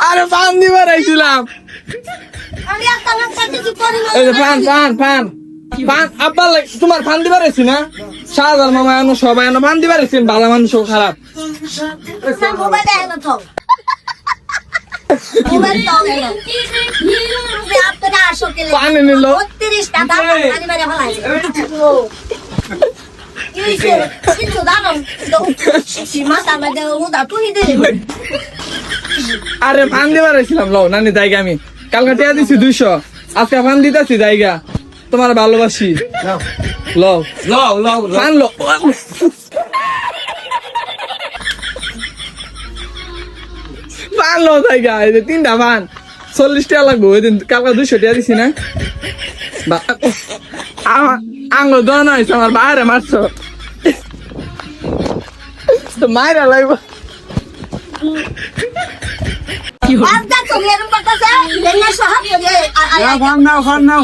আরে পান দিবার আইছিলাম। পান আব্বা তোমার পান দিবার আইছি না? শাহজাহান মামা এনো সবাই এনো পান দিবার আইছেন, ভালো মানুষ খারাপ। পানি নিল আরে পান দিবার আইছিলাম। লও নানি জায়গা আমি কালকে টিয়া দিছি 200, আজকে পান দিতেছি জায়গা। তোমার ভালোবাসি। লও লও লও পান লো। পান লো জায়গা, এই যে 3টা পান 40 টাকা লাগবে। ওই দিন কালকে 200 টাকা দিছি না? আঙ্গুল দোয়া হয়েছে আমার বাইরে মারছো তো মাইরা লাগবে। নাও